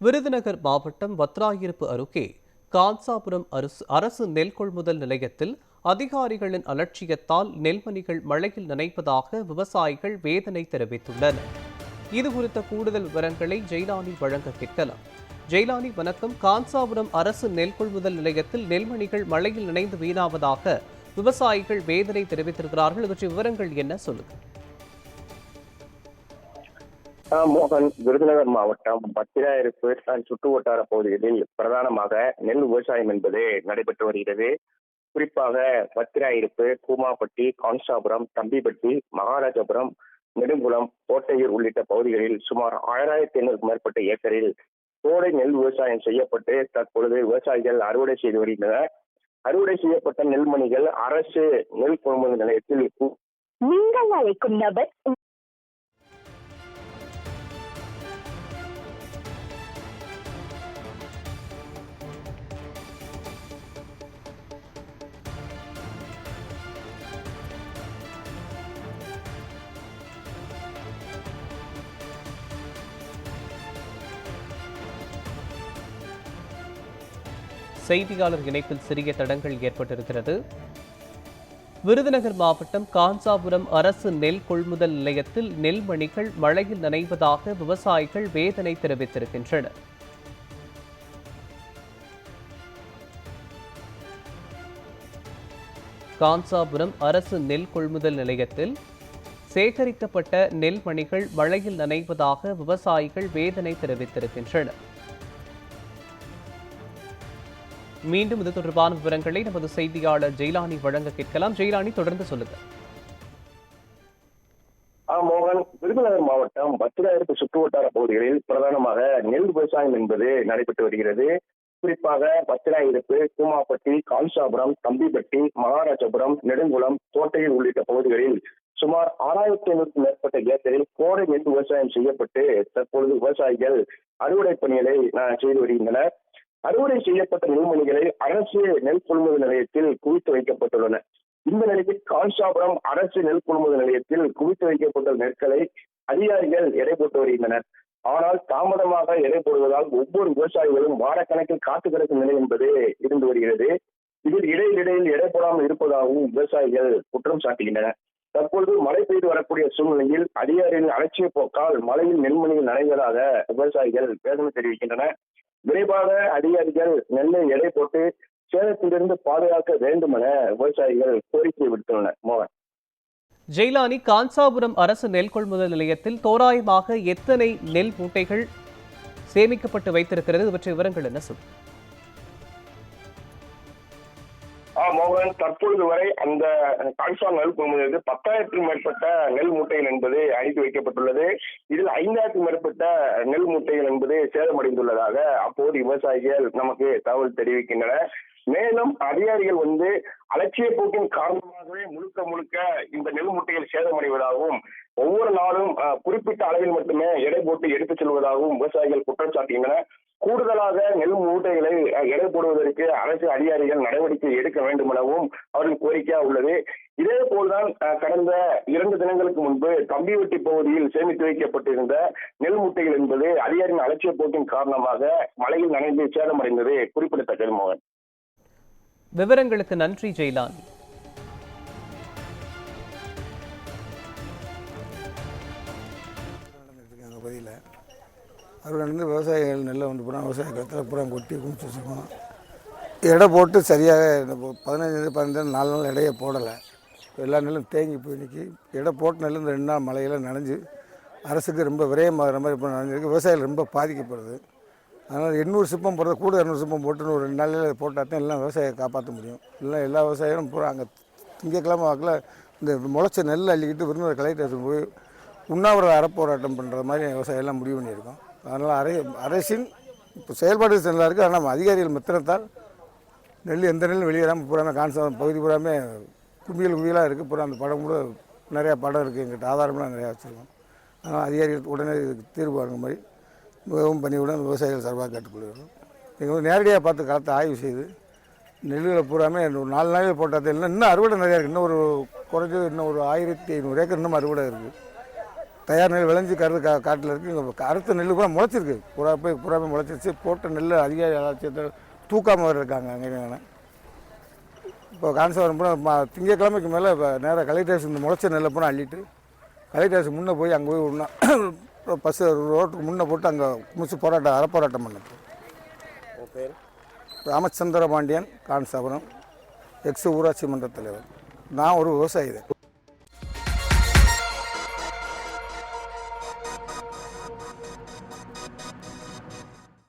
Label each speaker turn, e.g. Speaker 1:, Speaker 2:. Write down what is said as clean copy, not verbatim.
Speaker 1: விருதுநகர் மாவட்டம் வத்ராயிருப்பு அருகே கான்சாபுரம் அரசு நெல் கொள்முதல் நிலையத்தில் அதிகாரிகளின் அலட்சியத்தால் நெல்மணிகள் மழையில் நனைப்பதாக விவசாயிகள் வேதனை தெரிவித்துள்ளனர். இதுகுறித்த கூடுதல் விவரங்களை ஜெயலானி வழங்க கேட்கலாம். ஜெயலானி, வணக்கம். கான்சாபுரம் அரசு நெல் கொள்முதல் நிலையத்தில் நெல்மணிகள் மழையில் நனைந்து வீணாவதாக விவசாயிகள் வேதனை தெரிவித்திருக்கிறார்கள். இவற்றை விவரங்கள் என்ன, சொல்லுங்க.
Speaker 2: மோகன், விருதுநகர் மாவட்டம் வத்திராயிருப்பு சுற்று வட்டார பகுதிகளில் பிரதானமாக நெல் விவசாயம் என்பது நடைபெற்று வருகிறது. குறிப்பாக வத்திராயிருப்பு, கூமாப்பட்டி, கான்சாபுரம், தம்பிப்பட்டி, மகாராஜபுரம், நெடுங்குளம், கோட்டையூர் உள்ளிட்ட பகுதிகளில் சுமார் 1500க்கும் மேற்பட்ட ஏக்கரில் கோடை நெல் விவசாயம் செய்யப்பட்டு தற்பொழுது விவசாயிகள் அறுவடை செய்து வருகின்றனர். அறுவடை செய்யப்பட்ட நெல்மணிகள் அரசு நெல் கொள்முதல் நிலையத்தில்
Speaker 3: நீங்கள் அழைக்கும் நபர்
Speaker 1: செய்தியாளர் இணைப்பில் சிறிய தடங்கள் ஏற்பட்டிருக்கிறது. விருதுநகர் மாவட்டம் கான்சாபுரம் அரசு நெல் கொள்முதல் நிலையத்தில் நெல்மணிகள் மழையில் நனைவதாக விவசாயிகள் வேதனை தெரிவித்திருக்கின்றனர். கான்சாபுரம் அரசு நெல் கொள்முதல் நிலையத்தில் சேகரிக்கப்பட்ட நெல்மணிகள் மழையில் நனைவதாக விவசாயிகள் வேதனை தெரிவித்திருக்கின்றனர். மீண்டும் இது தொடர்பான விவரங்களை நமது செய்தியாளர் ஜெயலானி வழங்க கேட்கலாம். ஜெயலானி, தொடர்ந்து சொல்லுங்க.
Speaker 2: மோகன், விருதுநகர் மாவட்டம் வத்திராயிருப்பு சுற்றுவட்டார பகுதிகளில் பிரதானமாக நெல் விவசாயம் என்பது நடைபெற்று வருகிறது. குறிப்பாக வத்திராயிருப்பு, கூமாப்பட்டி, கான்சாபுரம், தம்பிப்பட்டி, மகாராஜபுரம், நெடுங்குளம், கோட்டையூர் உள்ளிட்ட பகுதிகளில் சுமார் 6500க்கும் மேற்பட்ட ஏக்கரில் கோடை நெல் விவசாயம் செய்யப்பட்டு தற்பொழுது விவசாயிகள் அறுவடை பணிகளை செய்து வருகின்றனர். அறுவடை செய்யப்பட்ட நெல்மணிகளை அரசு நெல் கொள்முதல் நிலையத்தில் குவித்து வைக்கப்பட்டுள்ளன. இந்த நிலையில் கான்சாபுரம் அரசு நெல் கொள்முதல் நிலையத்தில் குவித்து வைக்கப்பட்ட நெற்களை அதிகாரிகள் எடை போட்டு வருகின்றனர். ஆனால் தாமதமாக எடை போடுவதால் ஒவ்வொரு விவசாயிகளும் வாரக்கணக்கில் காத்து கிடக்கும் நிலை என்பது இருந்து வருகிறது. இதில் இடையில் எடை போடாமல் இருப்பதாகவும் விவசாயிகள் குற்றம் சாட்டுகின்றனர். தற்பொழுது மழை பெய்து வரக்கூடிய சூழ்நிலையில் அதிகாரிகளின் அலட்சிய போக்கால் மழையில் நெல்மணிகள் நனைவதாக விவசாயிகள் வேதனை தெரிவிக்கின்றனர். விரைவாக அதிகாரிகள் நெல்லை எடை போட்டு சேதத்திலிருந்து பாதுகாக்க வேண்டும் என விவசாயிகள் கோரிக்கை விடுத்துள்ளனர். மோகன்,
Speaker 1: ஜெயலானி, கான்சாபுரம் அரசு நெல் கொள்முதல் நிலையத்தில் தோராயமாக எத்தனை நெல் மூட்டைகள் சேமிக்கப்பட்டு வைத்திருக்கிறது? இவற்றை விவரங்கள் என்ன சொல்லுங்க.
Speaker 2: மோகன், தற்பொழுது வரை அந்த கான்சாபுரம் நெல் கொள்முதலுக்கு 10,000க்கும் மேற்பட்ட நெல் மூட்டைகள் என்பது அனுப்பி வைக்கப்பட்டுள்ளது. இதில் 5,000க்கும் மேற்பட்ட நெல் மூட்டைகள் என்பது சேதமடைந்துள்ளதாக அப்போது விவசாயிகள் நமக்கு தகவல் தெரிவிக்கின்றனர். மேலும் அதிகாரிகள் அலட்சிய போக்கின் காரணமாகவே முழுக்க இந்த நெல் மூட்டைகள் சேதமடைவதாகவும் ஒவ்வொரு நாளும் குறிப்பிட்ட அளவில் மட்டுமே எடை போட்டு எடுத்துச் செல்வதாகவும் விவசாயிகள் குற்றம் சாட்டுகின்றனர். கூடுதலாக நெல் மூட்டைகளை எடை போடுவதற்கு அரசு அதிகாரிகள் நடவடிக்கை எடுக்க வேண்டும் எனவும் அவர்கள் கோரிக்கையாக உள்ளது. இதே போல்தான் கடந்த 2 தினங்களுக்கு முன்பு கம்பிவட்டி பகுதியில் சேமித்து வைக்கப்பட்டிருந்த நெல் மூட்டைகள் என்பது அதிகாரியின் அலட்சிய போக்கின் காரணமாக மழையில் நனைந்து சேதமடைந்தது குறிப்பிடத்தக்கது. மோகன்,
Speaker 1: விவரங்களுக்கு நன்றி ஜெயலானி.
Speaker 4: அறுவடை விவசாயிகள் நெல்லை பூரா விவசாய கத்தில் பூரா கொட்டி குமிச்சு வச்சுருக்கோம். எடை போட்டு சரியாக 15 4 நாள் எடையை போடலை. எல்லா நெல்லும் தேங்கி போய் நிற்கி எடை போட்ட நெல் இந்த 2 நாள் மழையில் நனைஞ்சு அரசுக்கு ரொம்ப விரயமாகிற மாதிரி இப்போ நனைஞ்சிருக்கு. விவசாயிகள் ரொம்ப பாதிக்கப்படுது. அதனால் 800 சிப்பம் போடுறது கூட 200 சிப்பம் போட்டுன்னு ஒரு 2 நாளில் போட்டால் தான் எல்லாம் விவசாயியை காப்பாற்ற முடியும். இல்லை எல்லா விவசாயிகளும் பூரா அங்கே திங்கக்கிழமை வாக்கில் இந்த முளைச்ச நெல் அள்ளிக்கிட்டு விருதுநகர் கலெக்டர் போய் உண்ணாவிரத அறப்போராட்டம் பண்ணுற மாதிரி விவசாயிகள்லாம் முடிவு பண்ணியிருக்கோம். அதனால் அரசின் இப்போ செயல்பாடு நல்லா இருக்குது. ஆனால் அதிகாரிகள் மித்திரத்தால் நெல் எந்த நெல்லும் வெளியேறாமல் பூராமே கான்சாபுரம் பகுதி பூராமே குவியலாக இருக்குது. பூரா அந்த படம் கூட நிறையா படம் இருக்குது. எங்கிட்ட ஆதாரம்லாம் நிறையா வச்சுருக்கோம். அதனால் அதிகாரிகள் உடனே இதுக்கு தீர்வு வழங்க மாதிரி மிகவும் பணியுடன் விவசாயிகள் சார்பாக கேட்டுக்கொள்கிறோம். நீங்கள் நேரடியாக பார்த்து களத்தை ஆய்வு செய்து நெல்லுகளை பூராமே ஒரு 4 நாளில் போட்டால் இன்னும் அறுவடை நிறையா இருக்குது. இன்னும் ஒரு குறைஞ்சது இன்னும் ஒரு 1500 ஏக்கர் இன்னும் அறுவடை இருக்குது. தயார் நெல் விளைஞ்சி காட்டில் இருக்குது. இங்கே அறுத்த நெல் கூட முளைச்சிருக்கு, பூராமே முளைச்சிருச்சு. போட்ட நெல் அதிகாரி அலட்சியத்தை தூக்காமல் வர இருக்காங்க. அங்கே இப்போ கான்சாபுரம் பூரா திங்கக்கிழமைக்கு மேலே இப்போ நேராக கலெக்டர் ஆஃபீஸ் முளைச்ச நெல்லை பூரா அள்ளிட்டு கலெக்டர் ஆஃபீஸ் முன்னே போய் அங்கே போய் ஒன்றா பஸ்ஸு ரோட்டுக்கு முன்னே போட்டு அங்கே குமிச்சு அறப்போராட்டம் பண்ணது. ராமச்சந்திர பாண்டியன், கான்சாபுரம், எக்ஸ் ஊராட்சி மன்ற தலைவர். நான் ஒரு விவசாயி தான்.